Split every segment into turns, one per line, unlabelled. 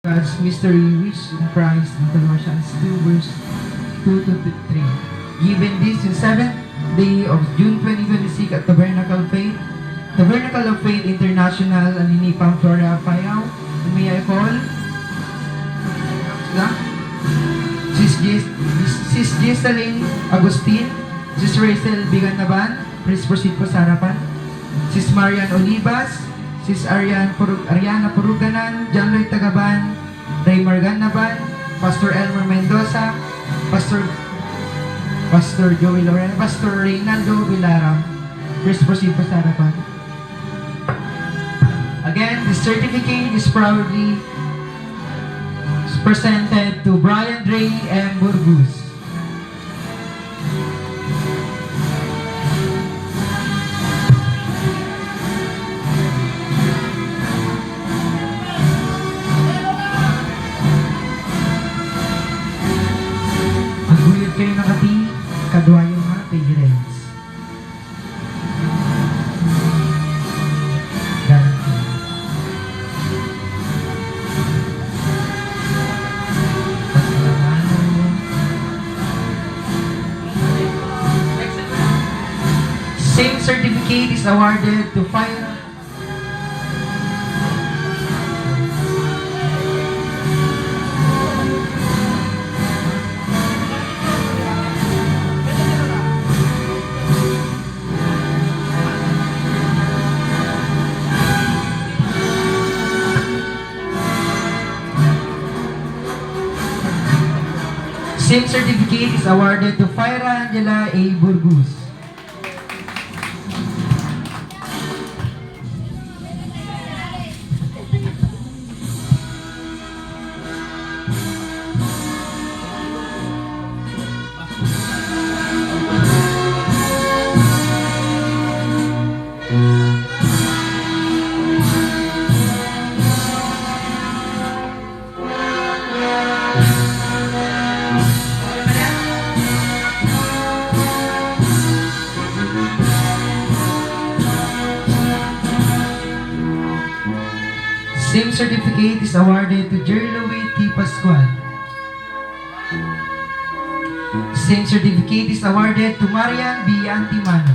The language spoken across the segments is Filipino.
God's mystery which in Christ in Colossians 2 verse 2 to 3. Given this the 7th day of June 2026 at Tabernacle of Faith International, Alinipang, Florida, Payao. And may I call Sis Jessalyn Agustin, Sis Rachel Biganaban, please proceed po sa harapan. Sis Marian Olivas, Sis Ariana Puruganan, John Lloyd Tagaban, Raymar Ganaban, Pastor Elmer Mendoza, Pastor Joey Lorena, Pastor Reynaldo Villaram. Please proceed po sa harapan. Again, this certificate is proudly presented to Brian Ray M. Burgos. Magbuyod kayo ng kati, kadwayo nga, parents. Same certificate is awarded to Fire. Same certificate is awarded to Fire Angela A. Burgos. Same certificate is awarded to Jerry Louie T. Pascual. Same certificate is awarded to Marian B. Antimano.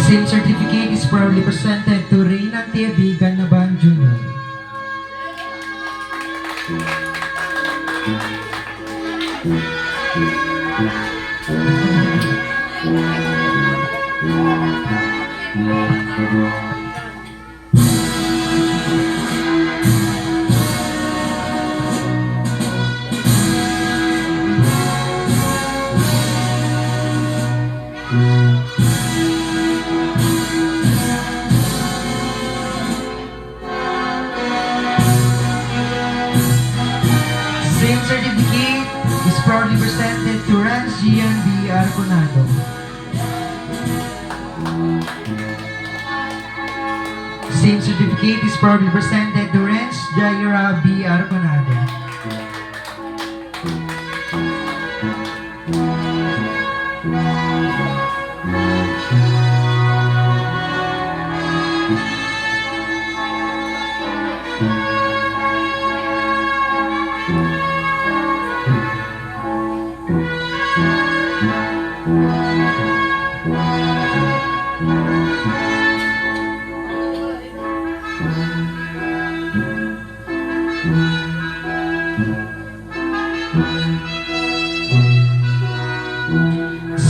Same certificate is proudly presented to Reyna T. Ganaban Jr. Same certificate is proudly presented to Rans Gian B. Arconado. Same certificate is proudly presented to Rans Jaira B. Arconado.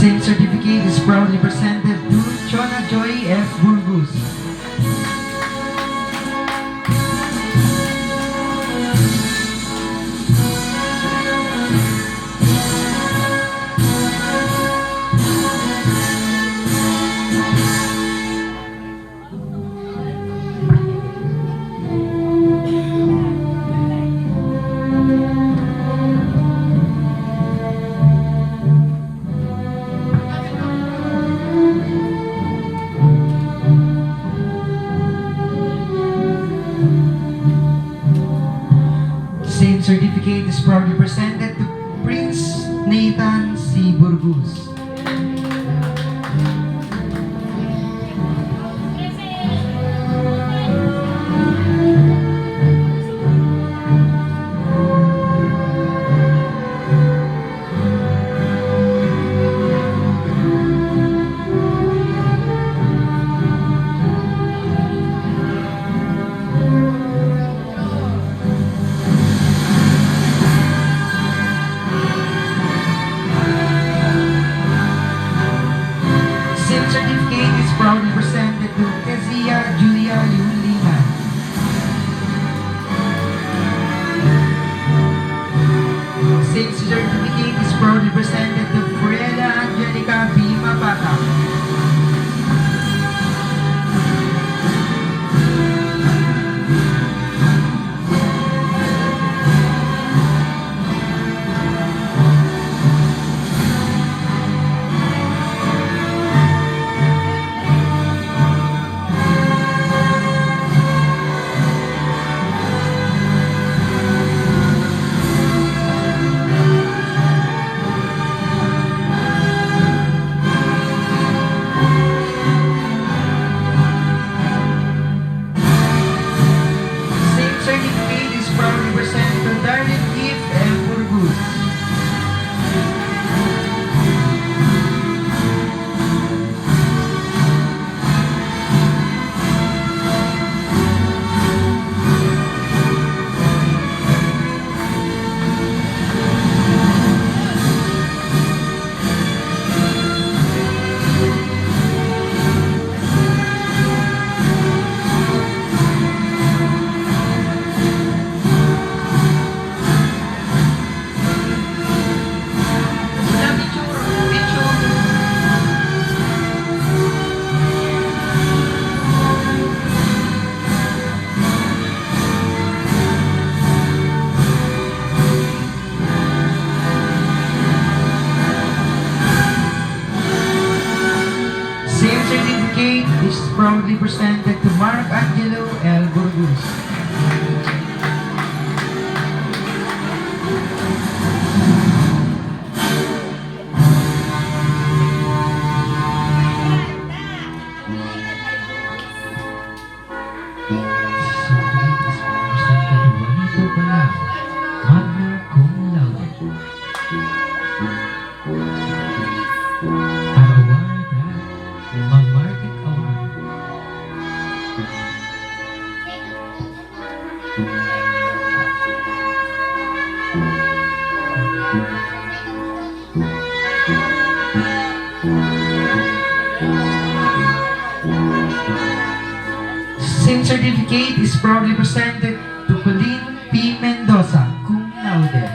Same certificate is proudly presented to Chona Joy F. Burgos. is proudly presented to Prince Nathan C. Burgos. Same certificate is proudly presented to Kezia Julia Yuliman. Same certificate is proudly presented to Friela Angelica B. Mapata. Same certificate is proudly presented to Darlene Gift and Burgos. Wala picture. Same certificate is proudly presented to Mark Angelo L. Burgos. Juanito Palau, magna cum laude. Ang award ay Mag-Market Award. Same certificate is proudly presented to Colleen P. Mendoza, cum laude.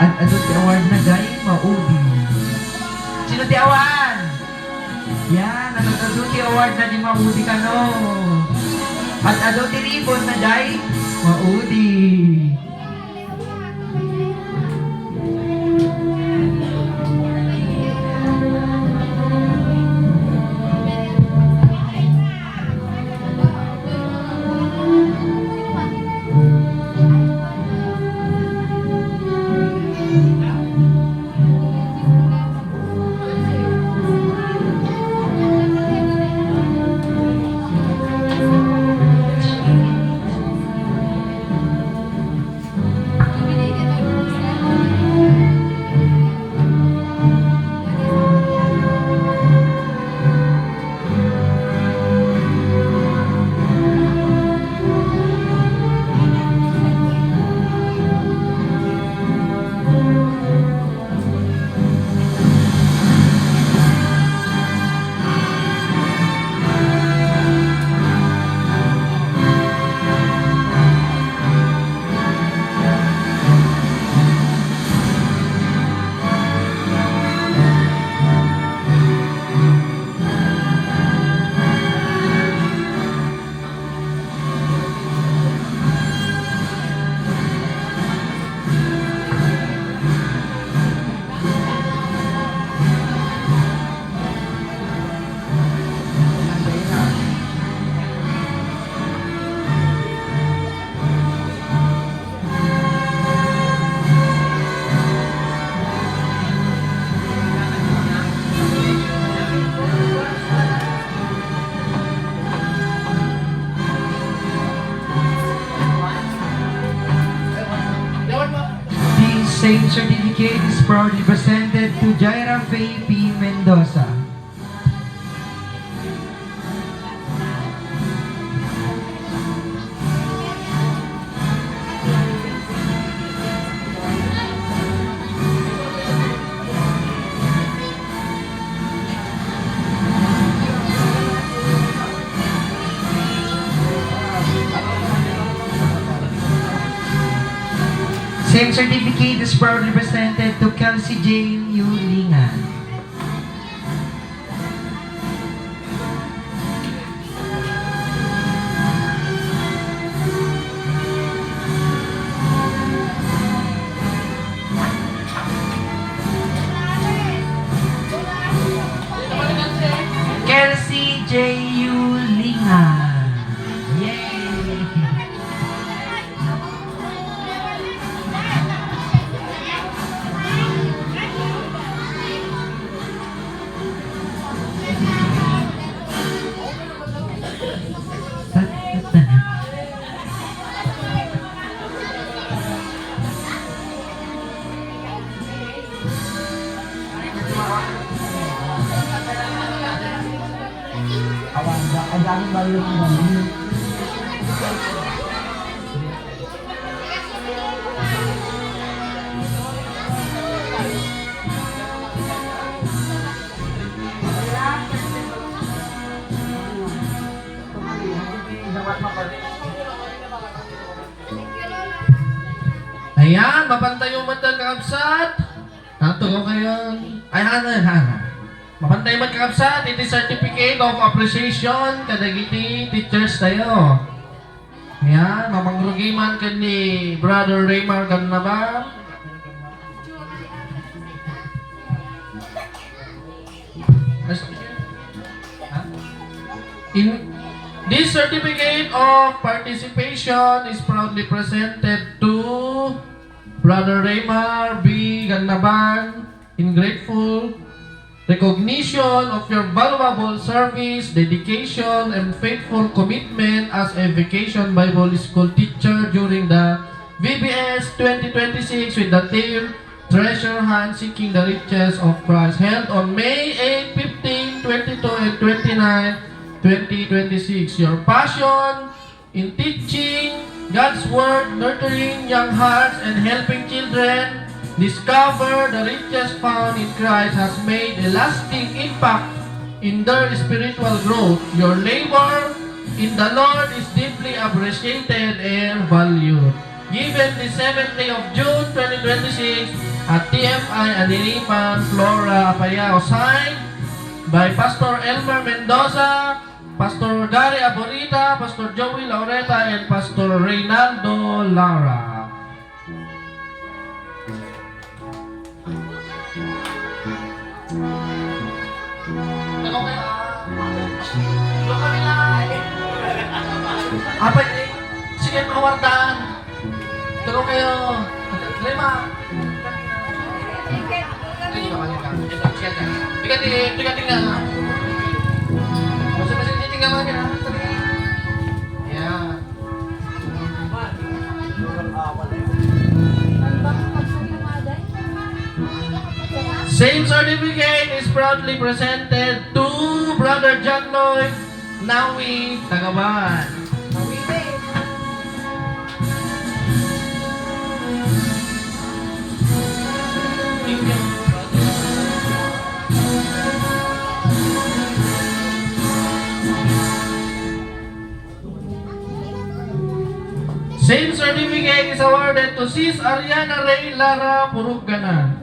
At ano ti award na gay maudi. Sino ti awan? Yan, ang Adoti Award na di maudi ka no. At Adoti Ribbon na day maudi. Same certificate is proudly presented to Jaira Faye P. Mendoza. Same certificate is proudly presented to Kelsey Jane Yulingan. Kelsey J. Yulingan. Yay! Ang daming bayo ng mga
Ayan, mapantay yung mata kakabsat. Natulong kayo. Ay, hana. Mapantay man kakabsat, it is certificate of appreciation kadagiti teachers tayo. Ayan, mamangrugiman ka ni Brother Raymar Ganaba. This certificate of participation is proudly presented to Brother Raymar B. Gannaban in grateful recognition of your valuable service, dedication, and faithful commitment as a Vacation Bible School teacher during the VBS 2026 with the theme Treasure Hunt Seeking the Riches of Christ, held on May 8, 15, 22, and 29, 2026. Your passion in teaching God's Word, nurturing young hearts, and helping children discover the riches found in Christ has made a lasting impact in their spiritual growth. Your labor in the Lord is deeply appreciated and valued. Given the 7th day of June 2026 at TFI Aninipan, Flora, Apayao, signed by Pastor Elmer Mendoza, Pastor Gary Aborita, Pastor Joey Laureta, and Pastor Reynaldo Lara. Apa ini? Sige, mawardaan. Tulong kayo. Lima. Bigatin nga. Masing-masing titingnan mga kina. Yan. Same certificate is proudly presented to Brother John Lloyd Nawi Tagaban. Same certificate is awarded to Sis Ariana Ray Lara Purugana.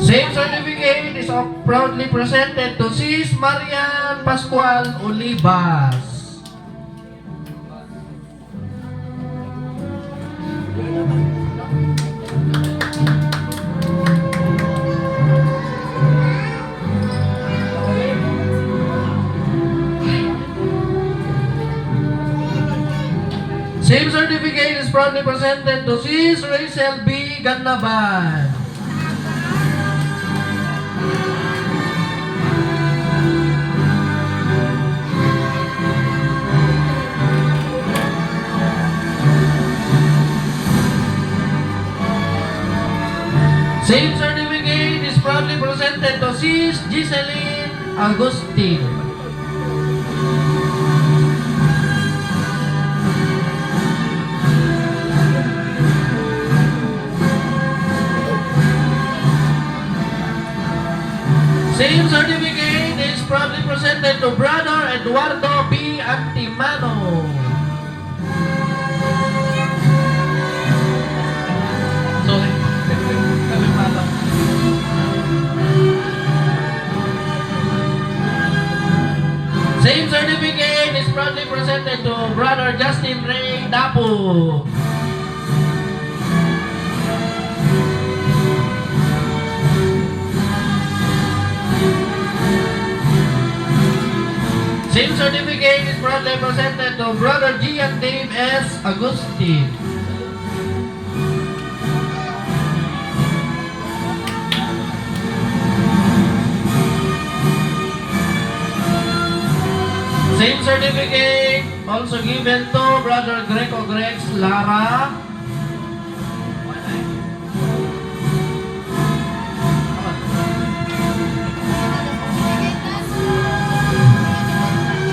Same certificate is proudly presented to Sis Marian Pascual Olivas. Same certificate is proudly presented to Sis Rachel B. Gannaban. Same certificate is proudly presented to Sis Giseline Agustin. Same certificate is proudly presented to Brother Eduardo B. Antimano. Sorry. Same certificate is proudly presented to Brother Justin Ray Dapo. Same certificate is proudly presented to Brother Gian Dave S. Agustin. Same certificate also given to Brother Greco Grex Lara.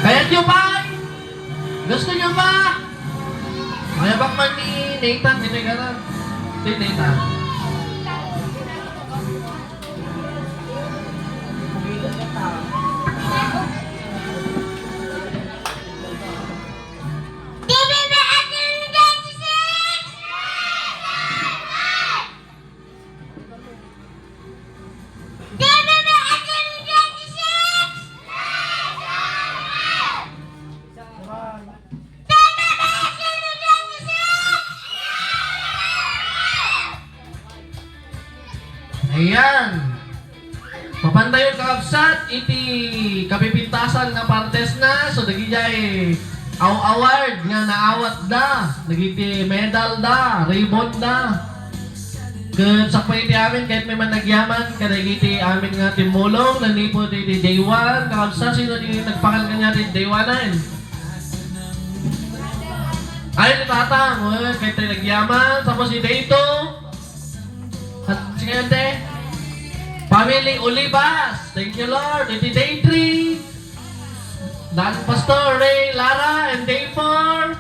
Kaya nyo ba? Gusto nyo ba? Kaya bak man ni Nathan, hindi ka na. Hindi Nathan. Ayan. Papandayon kakabsat, iti kapipintasan nga partes na. So, nagijay award nga naawat da. Nagiti medal da, ribbon da. Kat sakpa iti amin, kahit may man nagyaman, kadagiti amin nga timulong, nanipot iti day 1. Kakabsat, sino di nagpakal kanya iti day 1 na yun? Ay, tatang, kahit tayo nagyaman, tapos si day 2. At sige, Family Olivas, thank you Lord. Iti day 3, Dan Pastor Ray Lara, and day 4,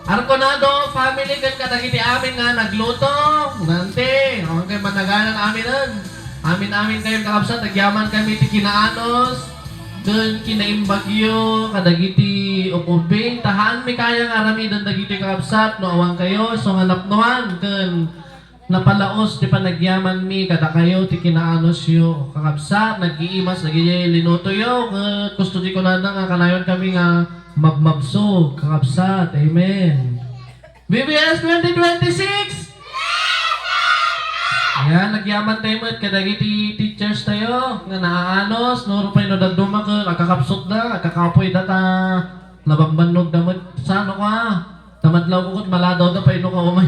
Arconado family kan kadagiti amin nga nagluto. Nante, okay managanan amin nun. Amin kayo kakabsat, nagyaman kami ti kinaanos. kun kinaimbagyo, kadagiti upubing, tahaan mi kayang aramidan dagiti kakabsat, no awang kayo, so hanapnuan, kun napalaos ti panagyaman mi, kada kayo, ti kinaanos yo, kakabsat, nag-iimas, nag-iyay linuto yo, kun gusto di ko na nga, kanayon kami nga, mabmabsog, kakabsat, amen. BBS 2026! Ayan, nagyaman tayo mo at kadagiti teachers tayo nga naaanos, nuro pa yung nadaduma ka, nakakapsot na, nakakapoy na ta, nabambanog na mo, sa ano ka, tamadlaw ko kut maladaw na pa ino ka umay.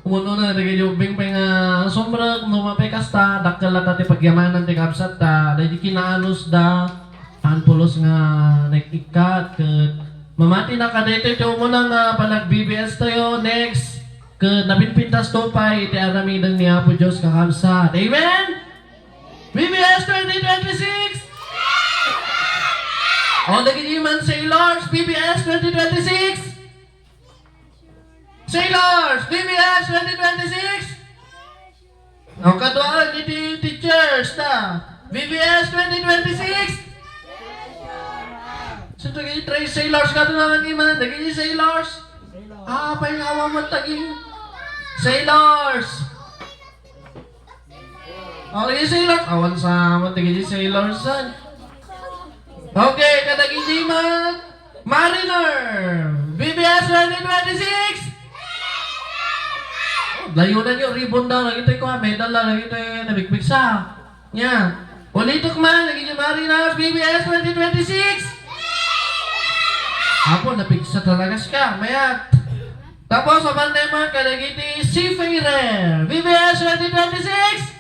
Umuno na, nagayubing pa nga sombrag, numapay kasta, dakal na tati pagyamanan ti kapsat ta, dahil kinaanos da, hanpulos nga nakikat, kat, mamati na ka dito, ito mo na nga palag-BBS tayo, next, kat napinpintas to pa, iti aramidan niya po Diyos kakabsat. Amen? BBS 2026! O, naging iman sailors, BBS 2026! Sailors, BBS 2026! O, kaduan, iti teachers na, BBS 2026! So, naging try sailors ka naman iman, naging sailors. Ah, pahingawa mo taging sailors. Okay, sailors. Awan sa mo taging sailors san. Okay, kadaging di man mariner. BBS 2026. Layunan nyo, ribbon daw. Nagitay ko ha, medal lang. Nagitay, nabigpigsa. Yan. Ulitok man, naging mariners. BBS 2026. Apo, napigsa talaga siya. Mayat. Tapos, sa banday mo, kadagiti seafarer. BBS 2026.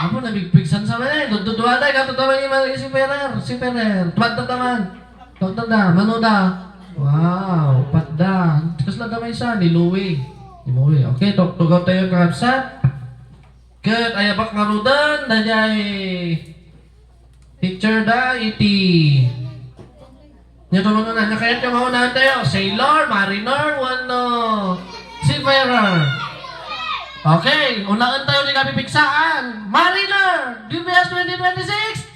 Apo, nabigpigsan sa manay. Dududuada, katutawan yung mga seafarer. Seafarer. Tumatataman. Tumatanda. Manoda. Wow, patda. Kas lang gamay sa, niluwi. Niluwi. Okay, tugaw tayo kakabsat. Kat, ayabak ngarudan, dajay. Teacher da, iti. Nito mga na, nakayat yung maunahan tayo. Sailor, mariner, seafarer. Okay, unahan tayo ni kapipigsaan. Mariner, BBS 2026.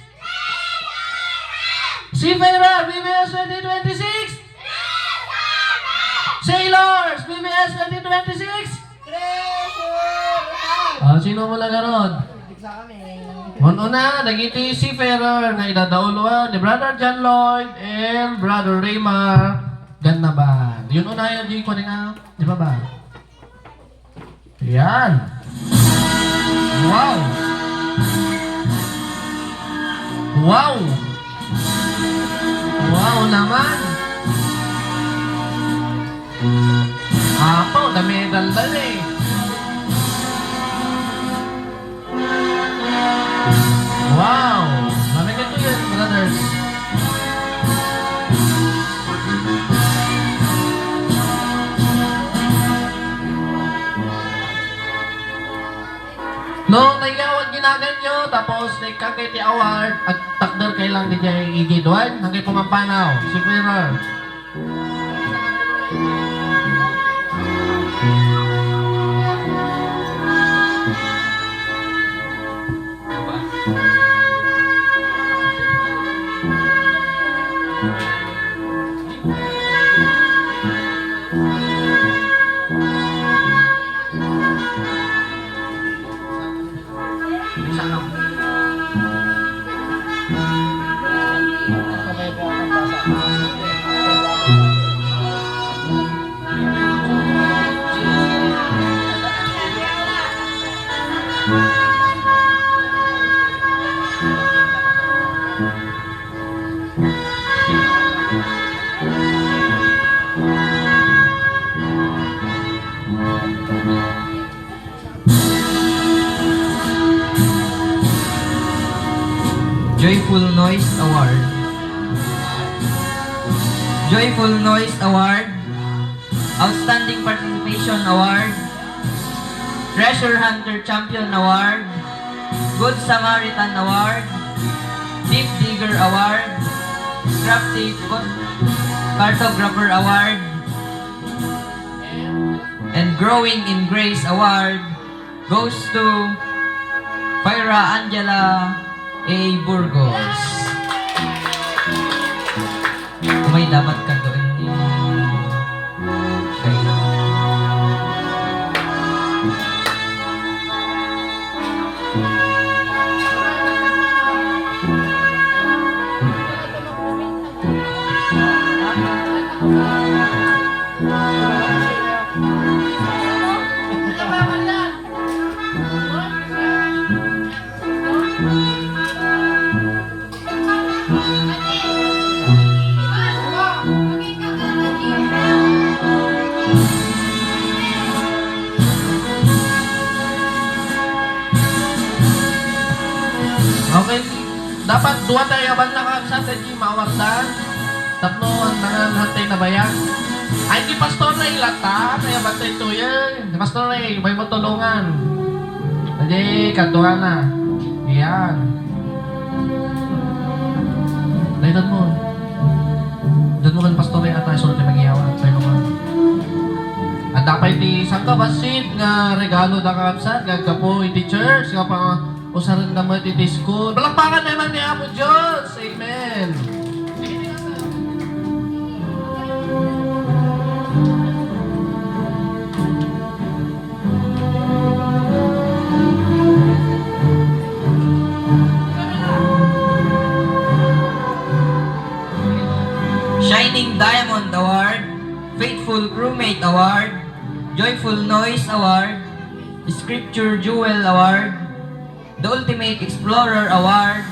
Seafarer, BBS 2026. Sailors, BBS 2026. Sino mo lang garon? Una, nagiti seafarer na idadauluan ni Brother John Lloyd and Brother Raymar Gannaban. Yun una yun, di ko nga, di ba ba? Yan. Wow. Wow. Wow naman. Apo, dami daldal eh. Wow! Mami ka to yun, brothers. No, nayawag ginagan nyo, tapos nagkakiti award, at takder kailang di dyan igidwan, hanggang pumampanaw, si Queerer.
Joyful Noise Award. Joyful Noise Award. Outstanding Participation Award. Treasure Hunter Champion Award. Good Samaritan Award. Deep Digger Award. Crafty Cartographer Award. And Growing in Grace Award goes to Pyra Angela A. Burgos. may dapat ka doon ni kayo.
Okay, dapat dua tayo abang nakaksa tayo maawardan. Tapno ang nanganghantay na bayan. Ay, di pastor na ilata, kaya batay ito yan. Pastor na may matulungan. Hindi, katuhan na. Iyan. Dahil mo. Doon mo kan pastor na ata, sunod na mag-iyawa. Tayo naman. At dapat di isang kabasid nga regalo na kakapsat, gagkapo iti church, nga pa usaran naman iti school. Balakpakan naman ni Apo Diyos. Amen.
Shining Diamond Award, Faithful Crewmate Award, Joyful Noise Award, Scripture Jewel Award, The Ultimate Explorer Award,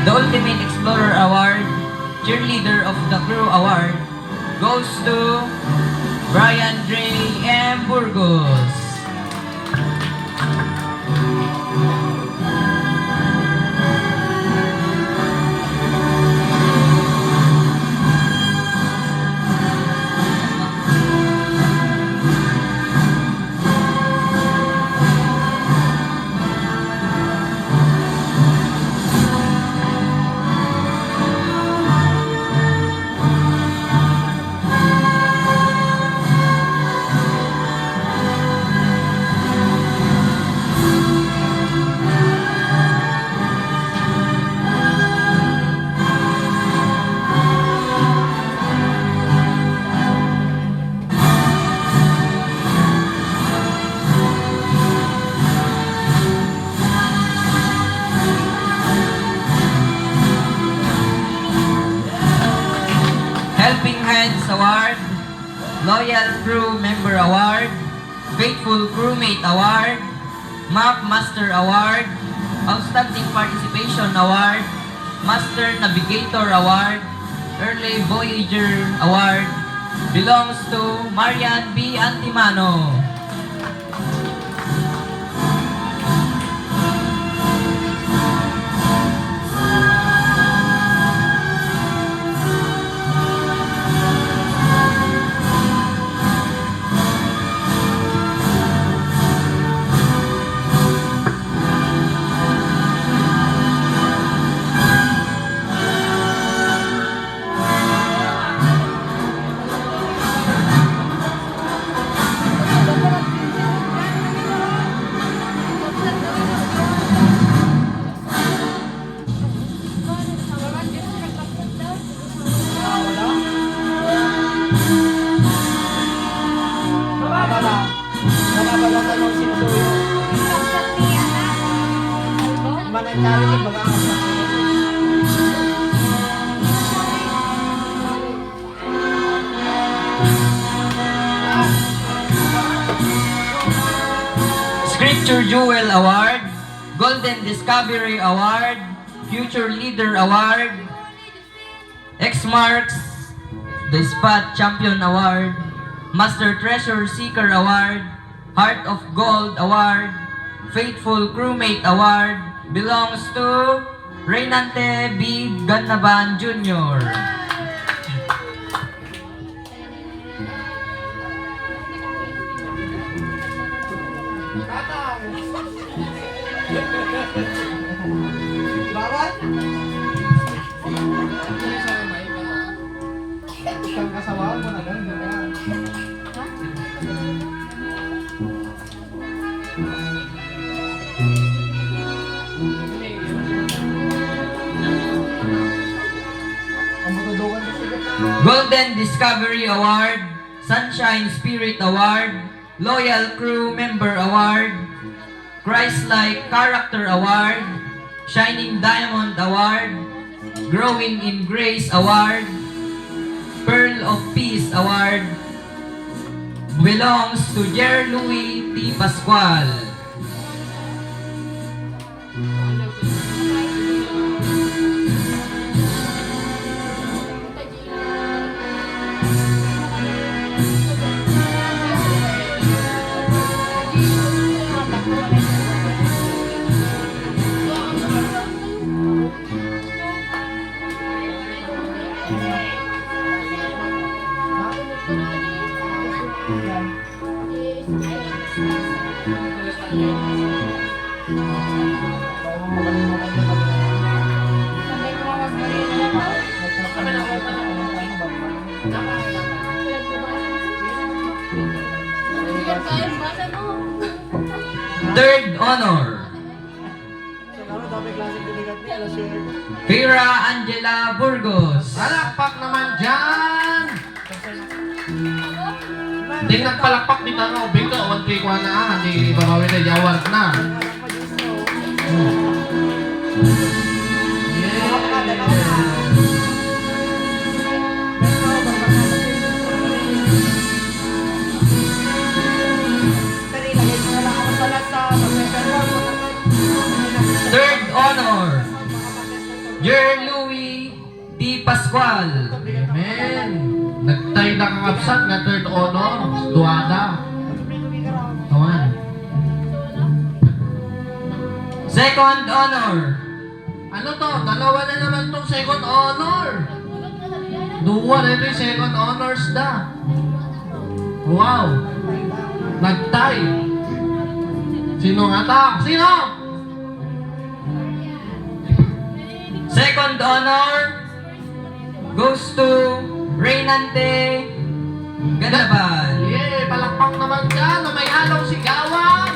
The Ultimate Explorer Award, Cheerleader of the Crew Award goes to Brian Dre M. Burgos. Helping Hands Award, Loyal Crew Member Award, Faithful Crewmate Award, Map Master Award, Outstanding Participation Award, Master Navigator Award, Early Voyager Award belongs to Marian B. Antimano. Scripture Jewel Award, Golden Discovery Award, Future Leader Award, X Marks the Spot Champion Award, Master Treasure Seeker Award, Heart of Gold Award, Faithful Crewmate Award belongs to Reynante B. Gannaban Jr.
Bawat? Isang kasawaan mo na lang, di ba?
Golden Discovery Award, Sunshine Spirit Award, Loyal Crew Member Award, Christ-like Character Award, Shining Diamond Award, Growing in Grace Award, Pearl of Peace Award, belongs to Jer Louis T. Pascual. Third honor, Kira Angela Burgos.
Palakpak naman dyan! Hindi nagpalakpak dito, no? Bingo, 1-3 ko na, hindi babawi na, yaward na.
Third honor, Jer Louis D. Pascual.
Amen. Nagtay na kakapsat na third honor, duwada. Awan.
Second honor,
Ano to? Dalawa na naman tong second honor. Duwa na ito yung second honors da. Wow. Nagtay. Sino nga ta? Sino?
second honor goes to Reynante Ganaban.
Yeah, palakpak naman dyan na may halong sigawan.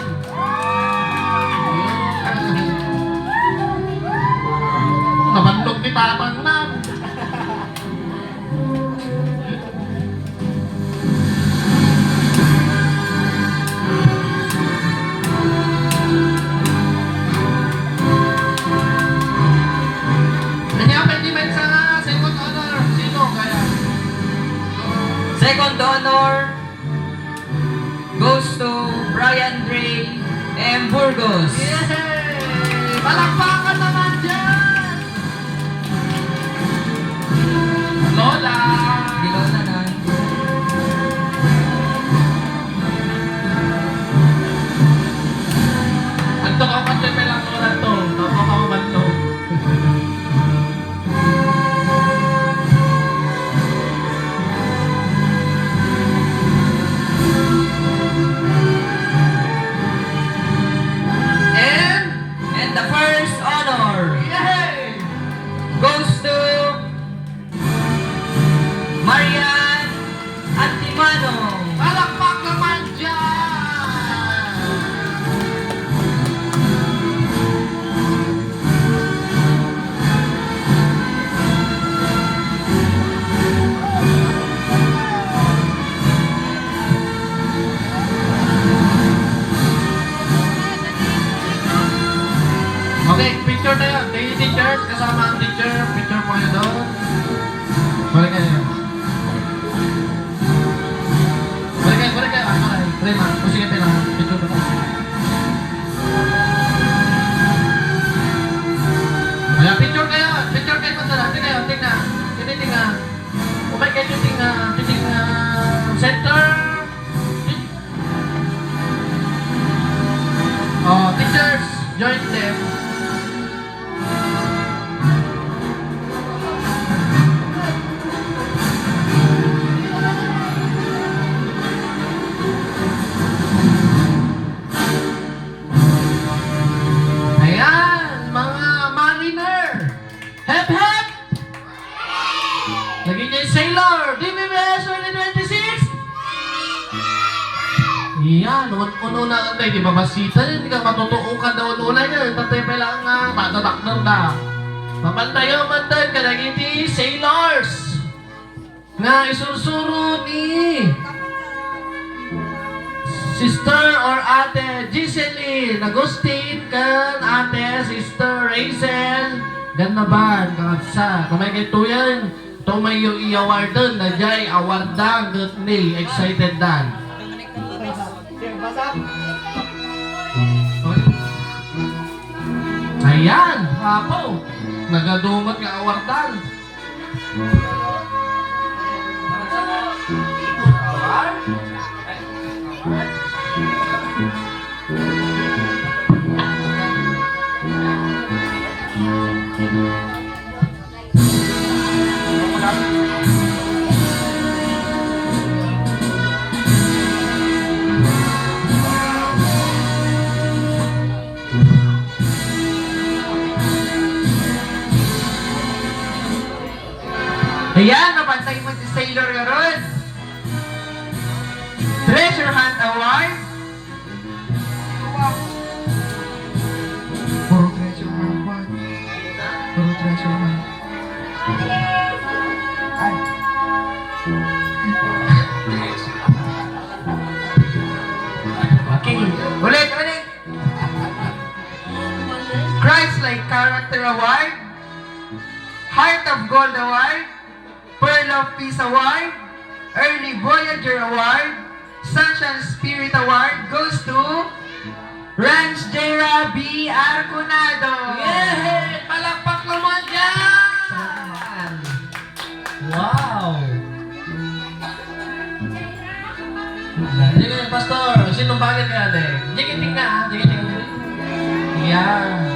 Nabandog ni Tatang Nam. Kanya pwede man sa second honor. Sino kaya?
Second honor goes to Brian Ray M. Burgos.
Yay! Palakpakan naman dyan! Lola!
Below na na.
Anto ka pa tepe lang Lola to. Tama ka man to.
And the first honor
Yay!
goes to Marian Antimano.
Palakpak naman dyan! Okay, picture na yun. Kayo teacher, kasama ang teacher. Picture mo yun doon. Balik kayo. Balik kayo. Ay, Rema, sige tayo lang. Picture na tayo. Ayan, picture kayo. Picture kayo madala. Tingnan. Tingnan. Umay kayo tingnan. Center. Oh, teachers, join them. Ayan, mga mariner. Hep, hep! Lagi niya yung sailor. DBBS 2026! Yan, uno na ang di ba masita, hindi ka matutuukan na uno na yan. Tatay pa lang nga, matataknam na. Mamantayo, mantan ka naging sailors. nga isursuro ni Sister or Ate Giseline Agustin kan Ate Sister Rachel Gannaban kakatsa kung may kituyan to may yung i-awardan na jay awardang gut ni excited dan ayan hapo nagadumat nga awardan
Ayan, napantay mo si Sailor Garon. Treasure Hunt Award. Puro treasure hunt ba? Puro treasure hunt. Ay. Okay, ulit. Christ-like Character Award. Heart of Gold Award. Pearl of Peace Award, Early Voyager Award, Sunshine Spirit Award goes to Ranch Jera B. Arconado.
Yay! Palakpak naman dyan! Wow! Sige, Pastor. Sinong bagay kaya de? Jigiting na, jigiting. Yeah.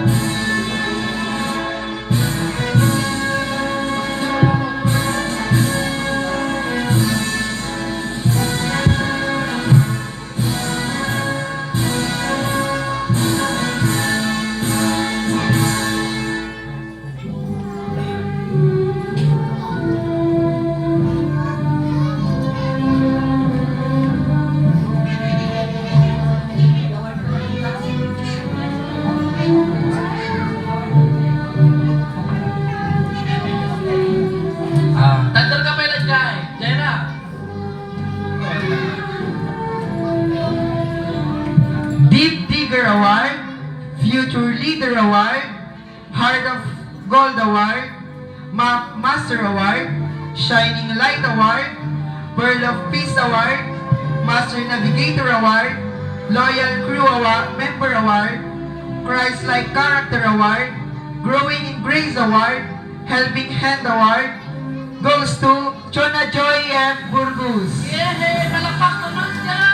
Tandal ka pala dyan. Jera.
Deep Digger Award, Future Leader Award, Heart of Gold Award, Map Master Award, Shining Light Award, Pearl of Peace Award, Master Navigator Award, Loyal Crew Award, Member Award, Christ-like Character Award, Growing in Grace Award, Helping Hand Award, goes to Chona Joy F. Burgos.
Yay! Palakpak naman dyan!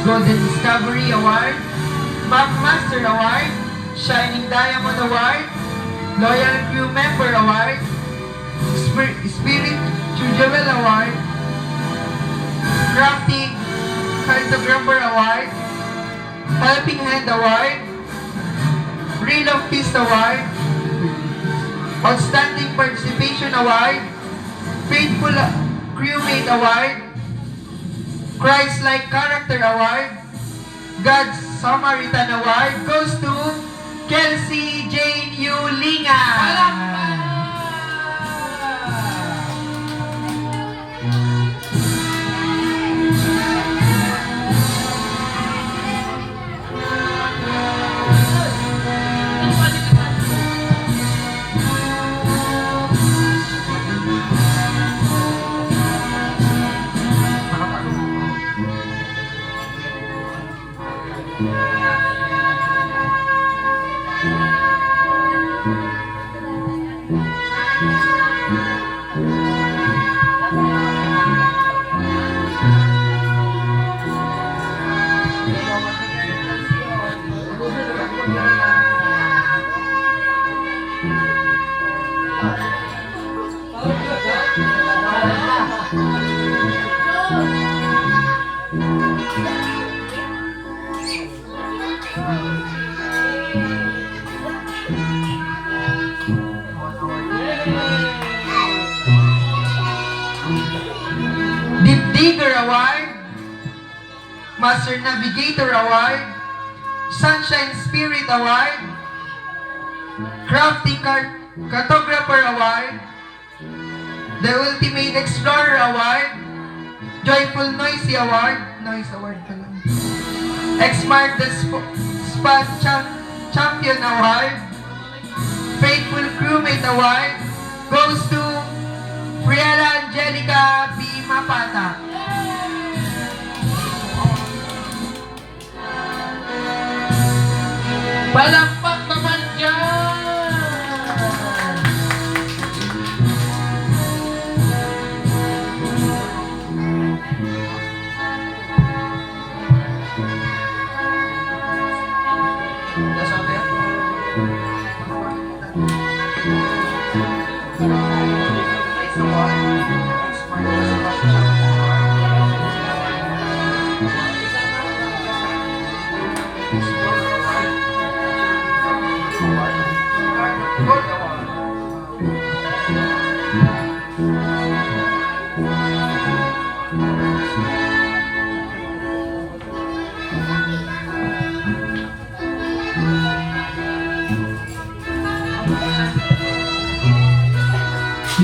Golden Discovery Award, Map Master Award, Shining Diamond Award, Loyal Crew Member Award, Spirit Jewel Award, Crafting Cartographer Award, Helping Hand Award, Reel of Peace Award, Outstanding Participation Award, Faithful Crewmate Award, Christ-like Character Award, God's Samaritan Award goes to Kelsey Jane Yulinga. Deep Digger Award, Master Navigator Award, Sunshine Spirit Award, Crafty Cartographer Award, The Ultimate Explorer Award, Joyful Noisy Award, Noise Award ka lang. X-Mark the Spot Champion Award, Faithful Crewmate Award goes to Friela Angelica B. Mapata.
Palakpak naman dyan!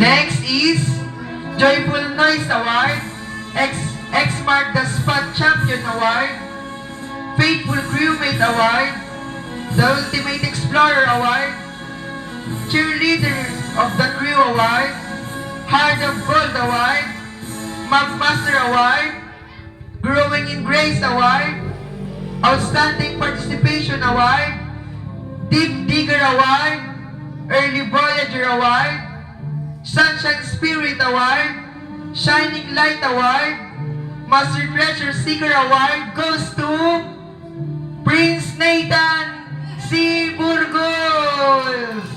Next is Joyful Noise Award, X-Mark the Spot Champion Award, Faithful Crewmate Award, The Ultimate Explorer Award, Cheerleader of the Crew Award, Heart of Gold Award, Magmaster Award, Growing in Grace Award, Outstanding Participation Award, Deep Digger Award, Early Voyager Award, Sunshine Spirit Award, Shining Light Award, Master Treasure Seeker Award goes to Prince Nathan C. Burgos.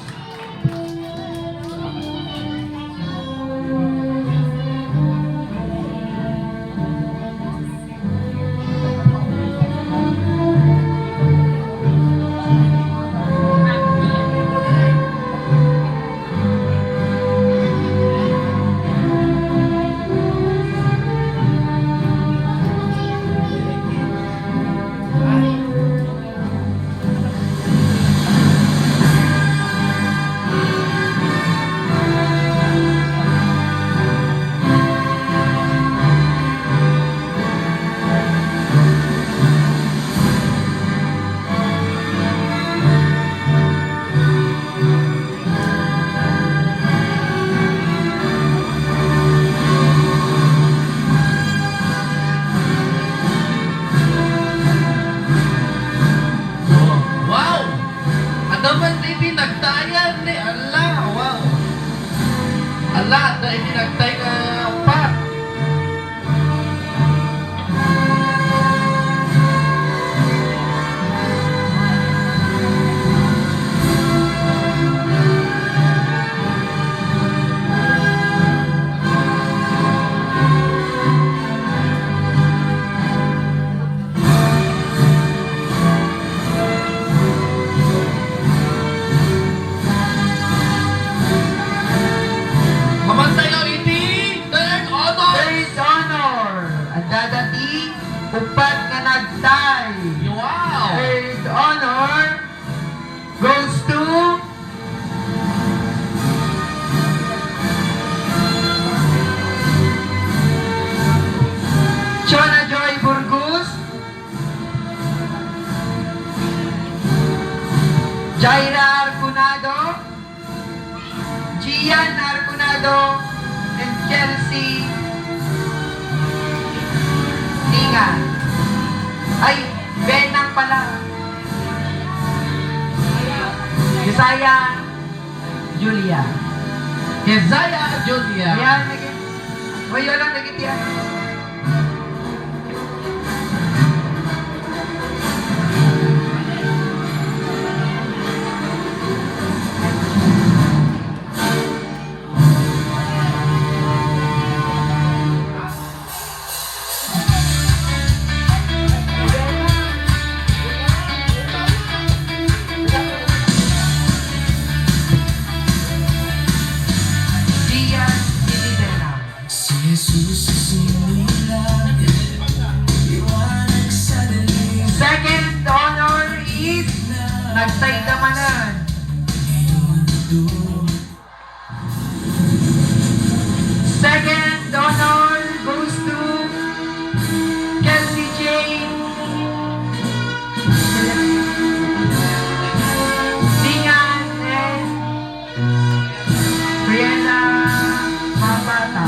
Lahat na itinagtay nga upat.
upat nga nagtay.
Wow!
Third honor goes to Chona Joy Burgos, Jaira Arcunado, Gian Arcunado, and Chelsea Tinga. Ay, Benang pala. Bisaya Julia.
Kezaya Julia.
Ayan, naging. O, yun lang, naging tiyan. Gian Silidena. Second honor is Nagsaydamanan. Second honor goes to Kelsey Jane Dingan and Brianna Mabata.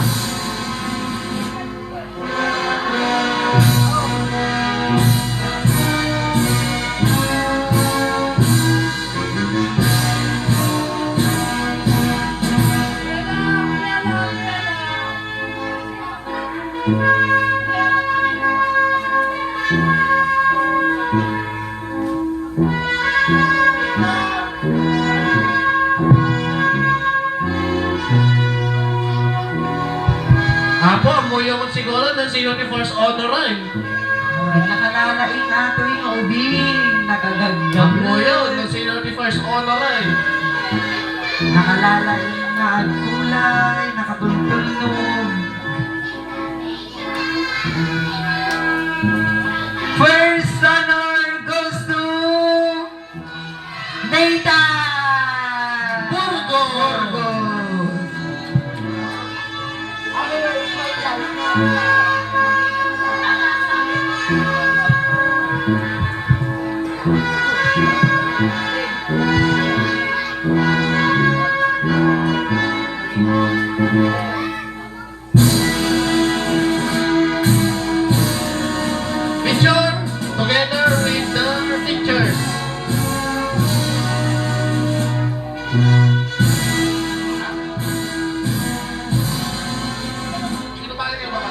Apo, amuyo mo siguro na si Universe Honor rin.
Nakalalain nato yung ubing nakagagam.
Amuyo na si Universe Honor rin.
Nakalalain na ang kulay, nakatultulnog. First honor goes to Nathan
Burgos. Picture together with the teachers. Sino ba kayo ba?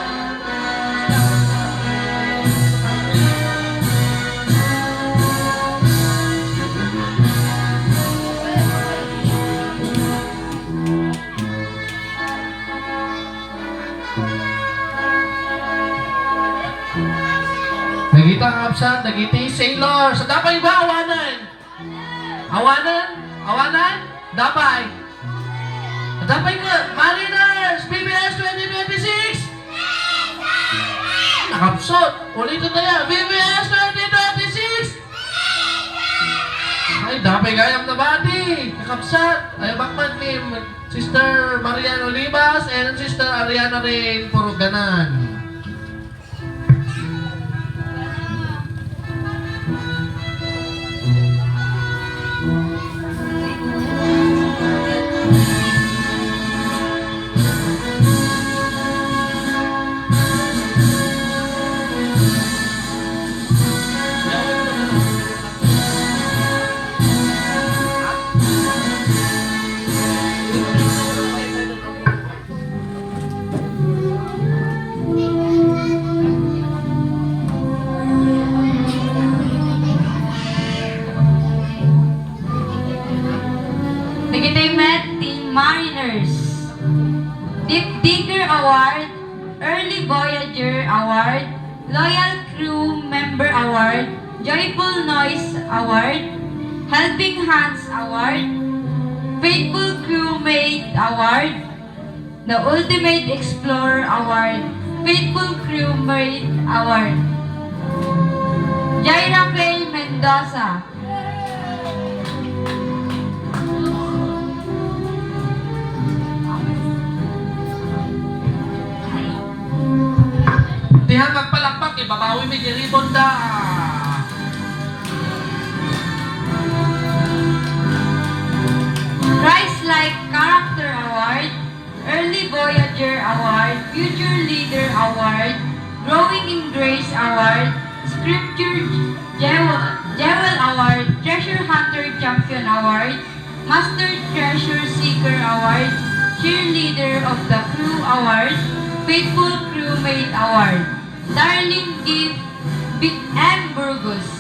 Nagita ang absent, nagiti sailor. Sa dapay ba awanan? Awanan? Awanan? Dapay. Sa dapay ka, Mariners, BBS 2026. Nakapsot. Ulitin na yan, BBS 2026. Ay, dapay gayam na bati. Nakapsat. Ay, bakman ni Sister Marian Olivas and Sister Ariana rin, Puruganan.
Legitimate Team Mariners, Deep Digger Award, Early Voyager Award, Loyal Crew Member Award, Joyful Noise Award, Helping Hands Award, Faithful Crewmate Award, the Ultimate Explorer Award, Faithful Crewmate Award. Jai Rafael Mendoza.
Dihan magpalakpak, ibabawi may diribon da.
Christ-like Character Award, Early Voyager Award, Future Leader Award, Growing in Grace Award, Scripture Jewel Award, Treasure Hunter Champion Award, Master Treasure Seeker Award, Cheerleader of the Crew Award, Faithful Crewmate Award, Darling Gift M. Burgos.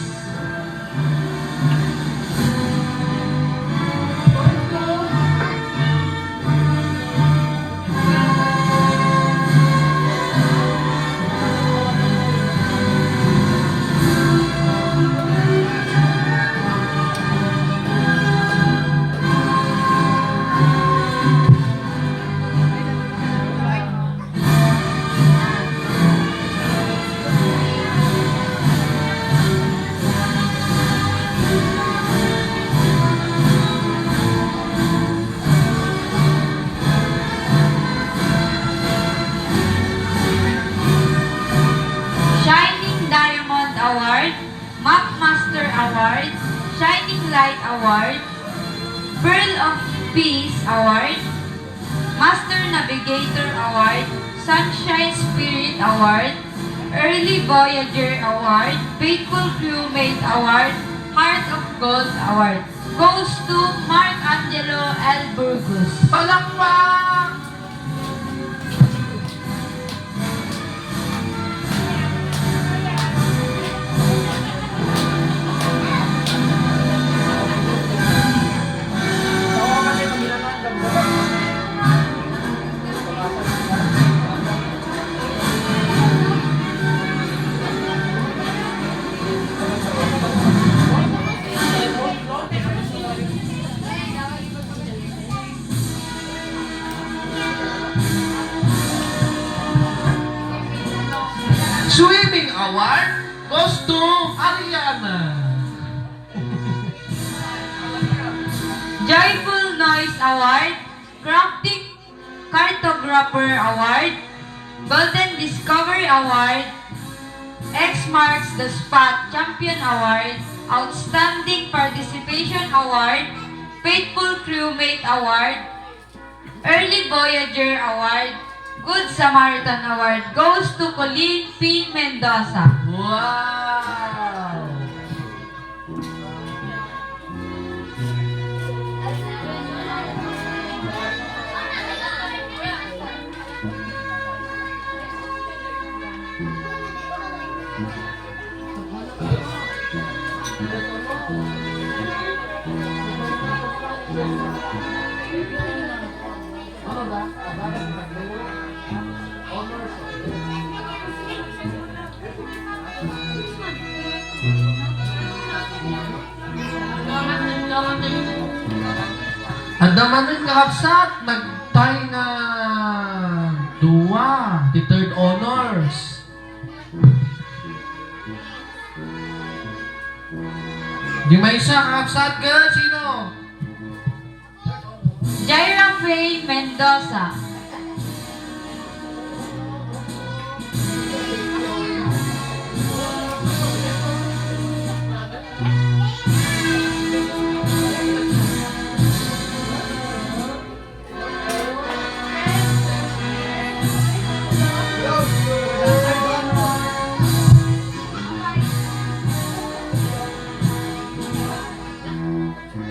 Shining Diamond Award, Map Master Award, Shining Light Award, Pearl of Peace Award, Master Navigator Award, Sunshine Spirit Award, Early Voyager Award, Faithful Crewmate Award, Heart of Gold Award. Goes to Mark Angelo L. Burgos.
Palakpak! Swimming Award goes to Ariana.
Joyful Noise Award, Crafting Cartographer Award, Golden Discovery Award, X Marks the Spot Champion Award, Outstanding Participation Award, Faithful Crewmate Award, Early Voyager Award, Good Samaritan Award goes to Colleen P. Mendoza.
Wow! Adaman rin kakapsat, nagtay nga duwa, the third honors. Di may isa kakapsat ka, sino?
Jaira Faye Mendoza.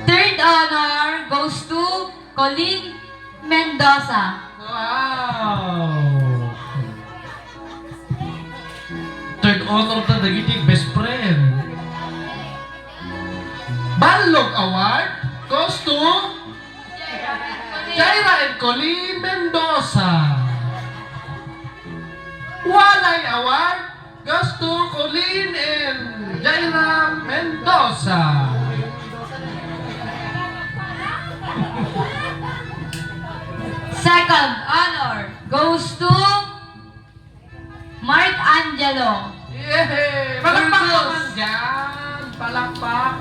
Third honor goes to Colleen Mendoza.
Wow! Third honor na nagiging best friend. Balog Award goes to Jaira and Colleen Mendoza. Walay Award goes to Colleen and Jaira Mendoza.
Second honor goes to Yellow.
Yay! Palakpak
Burgos.
naman dyan! Palakpak!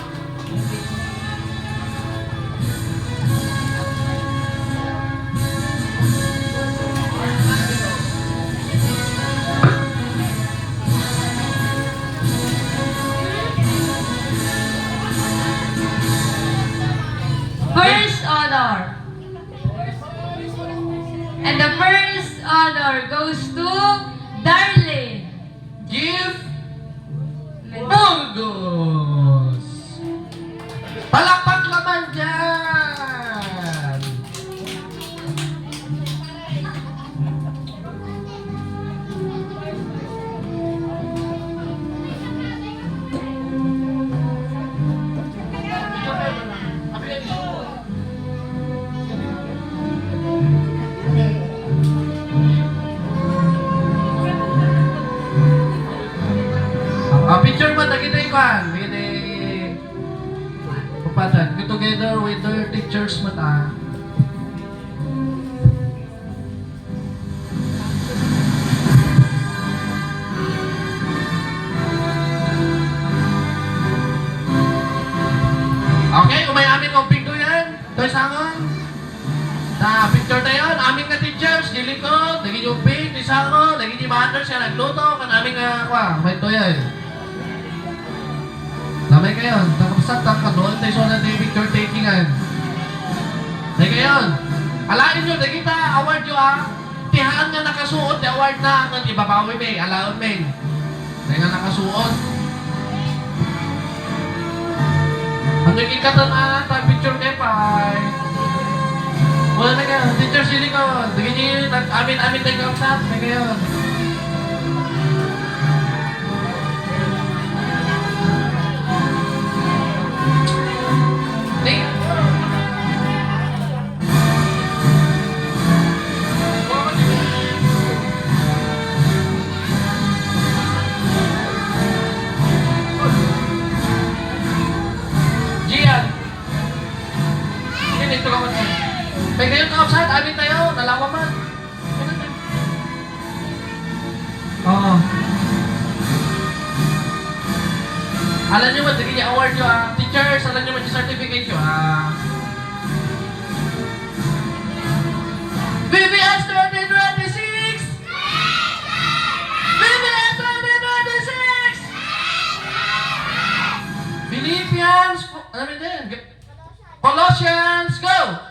First honor. And the first honor goes to Darlene.
Give Burgos! Palakpak naman dyan! Picture mo, nakita yung kwan. Kapatan, get together with their teachers mata. Okay, umay amin kong pingdo yan. Toy sangon. Sa picture na yun, aming nga teachers, dilikod, naging yung ping, tisangon, naging yung mother siya nagluto, kan aming kwa, may toya eh. Damay kayo, takapsat doon tayo sa natin picture takingan. Damay kayo, alain nyo, nakita, award nyo tihaan nga nakasuot, di award na, ang ibabawi may, alaon may. Dahil nga nakasuot. Ang nagkikatan tayo picture kayo pa, wala na kayo, teacher silikon, naging nyo, amin tayo kapsat, damay kayo. Gian! Ito ka mo. May kayo ka-outside, amin tayo, nalawa man. Oo. Alam nyo ba, daging award nyo, teachers, alam nyo ba yung certificate nyo, VBS 2026! VBS 2026! Philippians, ano din? Colossians, go!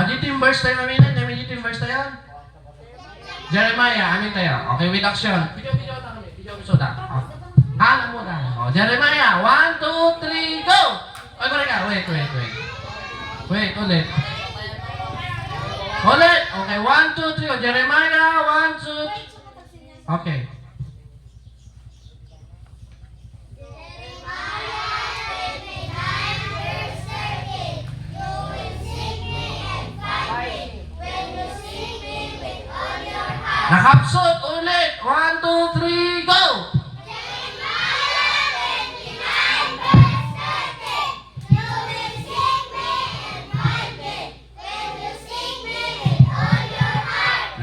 Dito yung verse tayo namin, dito yung verse tayo. Jeremiah, amin tayo. Okay, with action. Video na kami, video episode na. Hala mo na. Jeremiah, 1, 2, 3, go! Ay, balik ka, wait. Wait, ulit. Ulit! Okay, 1, 2, 3, Jeremiah, 1, 2, okay. Nakapsot ulit! 1, 2, 3, go!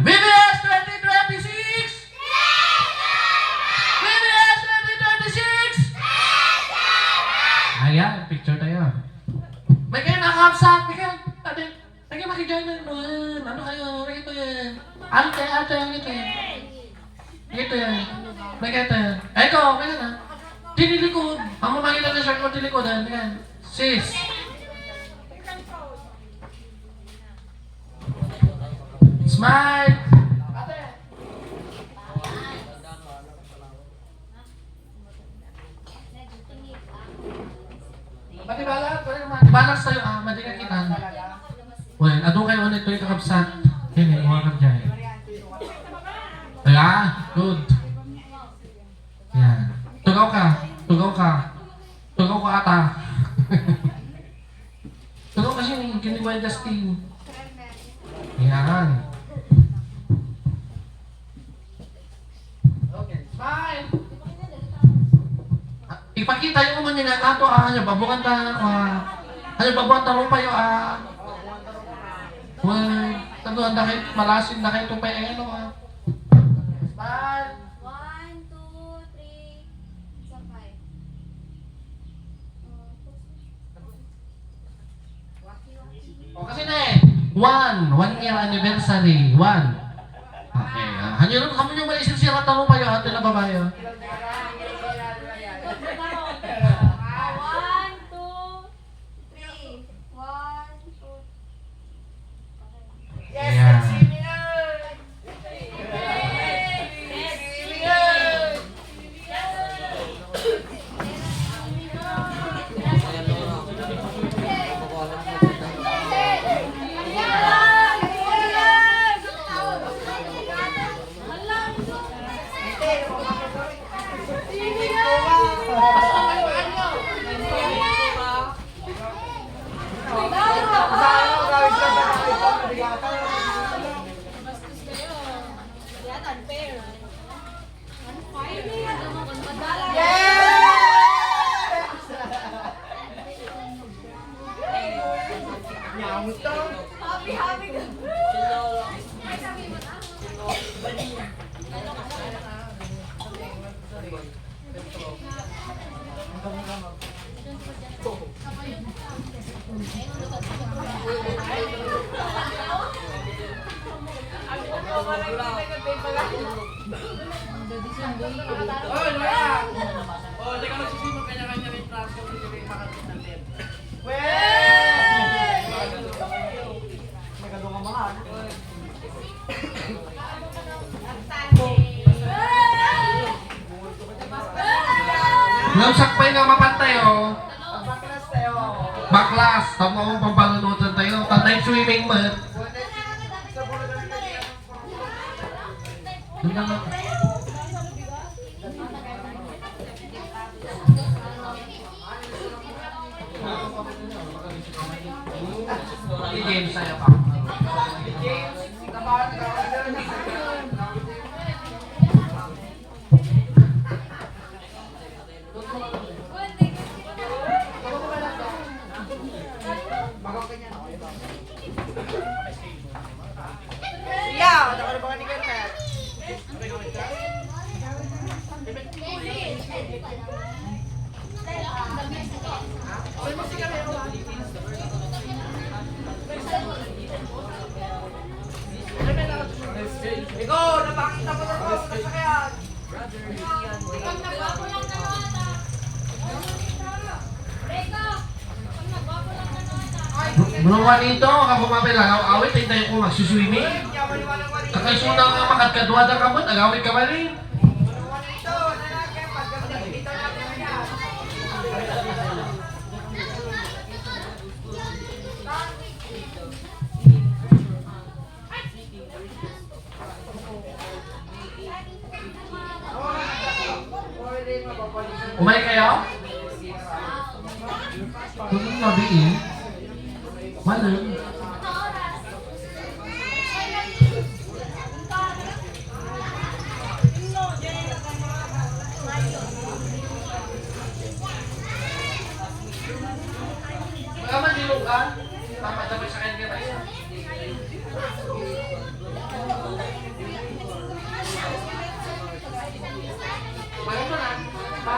VBS 2026! VBS 2026! Ayan, picture tayo. May kayo nakapsat, may kayo, makijoin na naman. Ano kayo, rito yan. Ate, ito yan. Ito yan. May kayo yan. Ito, kaya na. Tinilikod. Ang mamakita na shirt mo, tilikodan. Yan. Sis. Smile! Pati balat, balance tayo, madi ka kita. Well, adun kayo ulit ito yung kakabsat. Yan, mga kabjay. Kaya, good. Yan. Tugaw ka ata. Tugaw kasi ni Kinibuan Justin. Yan. Okay, smile! Ipakita yung umanya nga ato niya, babukan ta Ano ba buwan tarong payo well, taguan na kayo, malasin na kayo itong payo Smile!
1, 2, 3, sa 5.
O kasi na one year anniversary, 1. Okay, hanyo kami yung malisip siya tanong payo, atin na babayo.
1, 2, 3. 1, 2.
Yeah. Nang sakpay nga mapantay baklas, tamo ang pambalunutan tayo. Tatay swimming mat. James saya pa. Mulawan ito, ako mapilangaw awit, hintayin ko magsuswimming. Kakaisunang nga makadkadwa na kamot, agawin ka ba rin? Umay kayo? Kung mabiin, malam. Pagkaman dilugan, dapat sa kanya tayo. Bayo mo na, ba?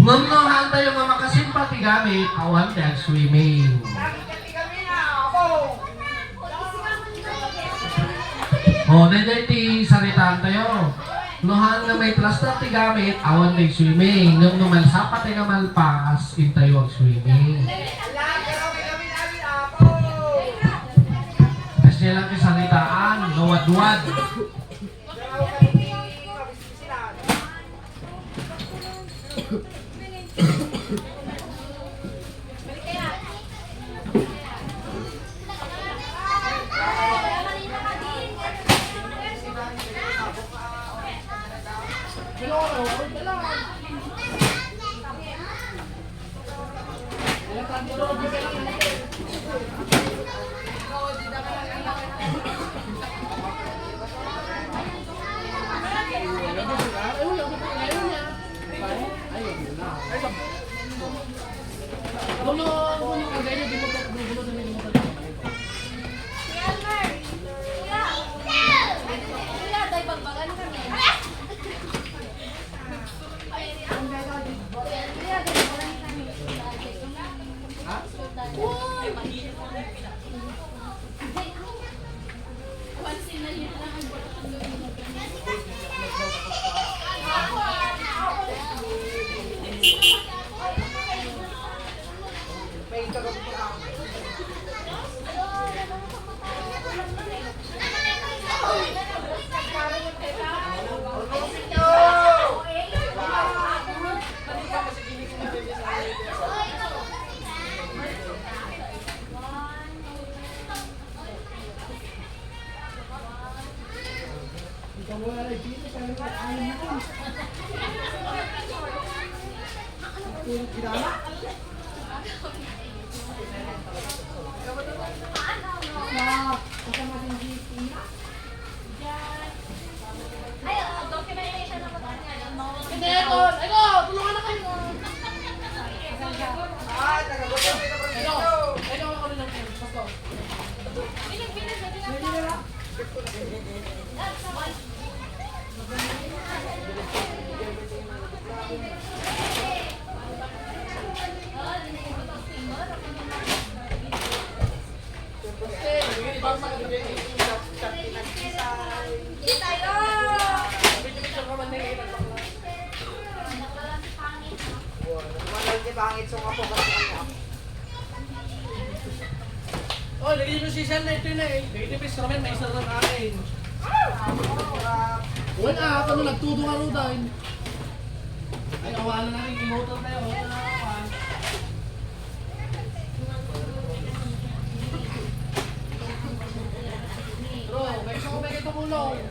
Ngumnuhan tayo nga makasimpati gamit awan tayo swimming. O, dahil ti saritaan tayo. Nuhan nga may trust ti gamit awan tayo swimming. Nung numalsapat tayo nga malpas, in tayo ang swimming. Kasi lang ti saritaan, nuwad-wad. Oh, lagi mo si Shan na ito na eh. Naitipis namin, may isa na akin. Wala, ako na nagtudungan mo dahil. Ay, awalan na rin, emotor tayo. Wala na awan. Bro, may isa ko may tumulong.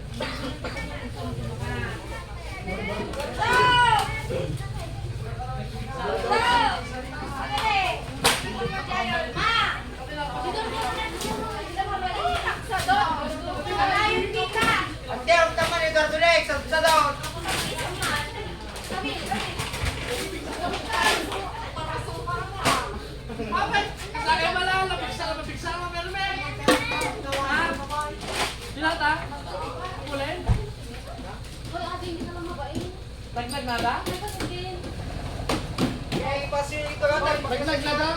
Lagay malang, napiksa mo, Mermen. Dilata? Kulin? Laglag na ba? Laglag na ba?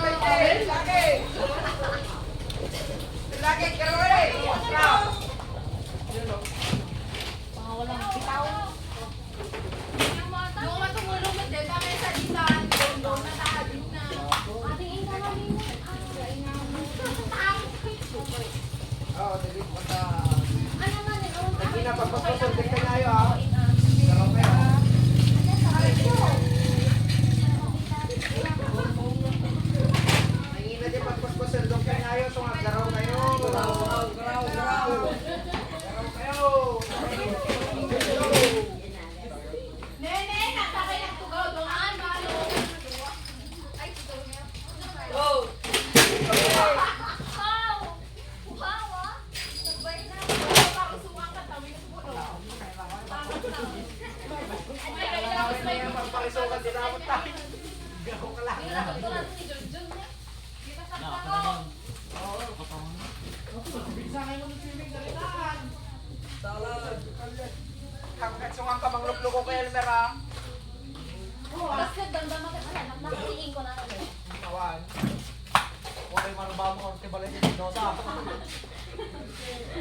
Hanggat sungang ka mangluplo ko kay Elmer ha.
Basket, damdama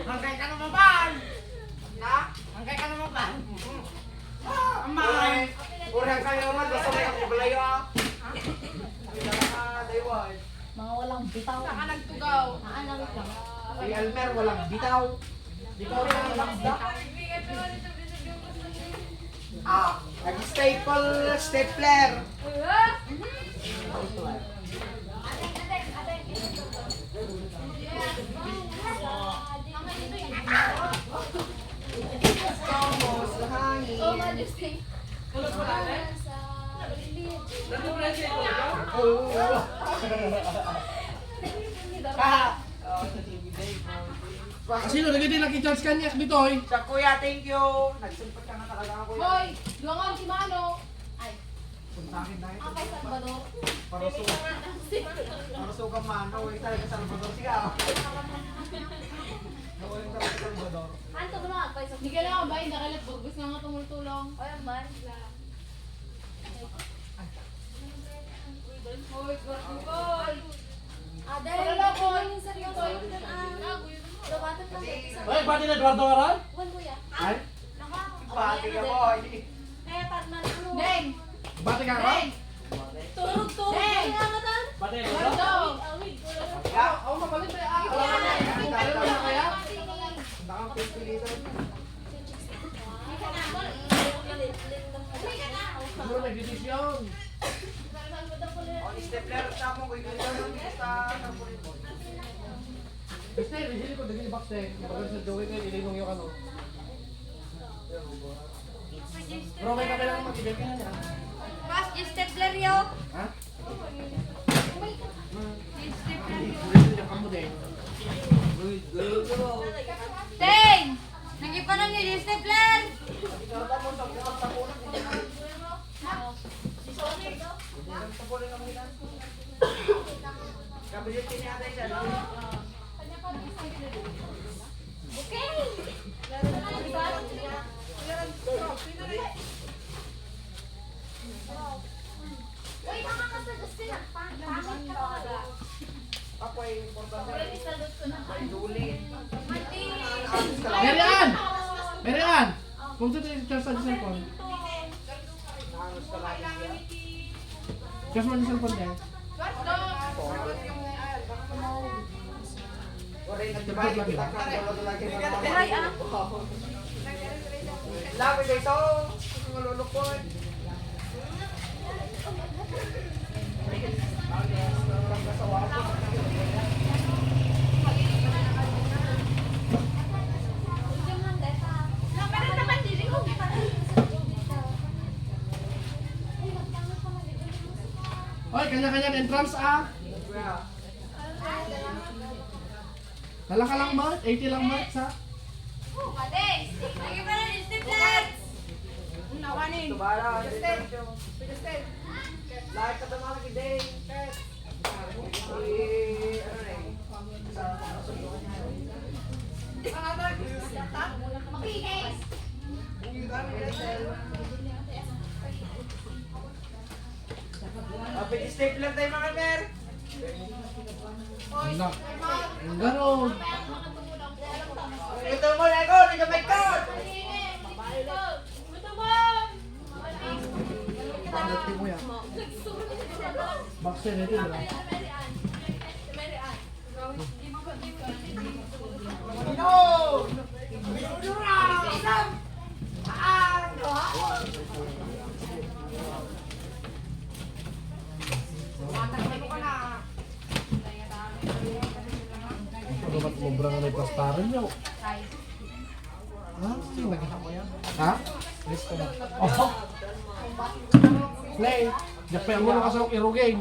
Hanggang ka naman ba? Ha? Hanggang ka naman ba? Amay! Urang kayo naman, basta may ako balayo ah. Daywan.
Mga walang bitaw.
Saan ka nagtugaw?
Naanamit lang.
Si Elmer walang bitaw. Ikaw rin ang lambda. Nag-staple stapler. Somos lahangin.
Oh, majesty.
Sino nagiging nakicharge kanya dito oy?
Sa kuya, thank you. Nagsimpat ka na talaga ako.
Hoy, luwangan si Mano. Ay,
Puntakin na ito.
ang kay Salvador.
Paruso ka man. Naway talaga sa Salvador. Sige ah. Naway talaga sa Salvador.
Ano to ba? Hindi ka lang ba? Hindi ka lang. Gusto nga tumultulong. Ay, man. Hoy, gol. Ade, ko yung seryoso. Lawatan lang.
Ay, pati na Eduardo Aral?
Wan mo ya.
Ay,
Pati ka boy.
Eh, Patman, ano? Deng!
bati ka ka?
Turog-turog. Deng!
Bati na
Gordo!
Ako mapalit na ako. Tayo na kaya?
Nakang pipilito.
Siguro may desisyon.
O, stapler sa mo. Kung ikaw yung lista.
Basta, hindi ko daging box eh. Pagkat sa Joey kayo, ilinong yung ano. Bro, may kapila kang mag-ibig ka na niya.
Pas, stapler yo.
Ha?
Stapler yo.
Ulit yung kamo din.
Teng! Nagipanan niyo yung stapler.
Kabilit kiniyatay siya.
Okay! Uy, tama ka sa Justin. Pangit ka talaga.
Ako ay importante.
Isalot ko na.
Dulin.
Merian! Merian! Kung saan tayo charge sa cellphone?
Nangos ka lang niya.
Charge mo yung cellphone niya.
Oray, nagtibay. Kita ka. Wala lagi na.
Aray, ah.
Labi kayo ito. Malulukod.
Oy, kanya-kanya entrance ah. Dala ka lang Mark, 80 lang Mark sa.
Nagipanan yung stapler.
Tubara. Lahat ka tama lagi din. Ano na Pwede stapler tayo mga mer.
Wala. Ang gano'n.
Ito mo na ako, nagabay ko. Pagdating mo yan.
Boxer nito ba?
No!
Ano ba't mobra nga may plastaran niyo? Ha? Sino nagkita mo yan? Ha? Yes ko na. Oh! Play! Diyan pa yung muna ka sa irugin.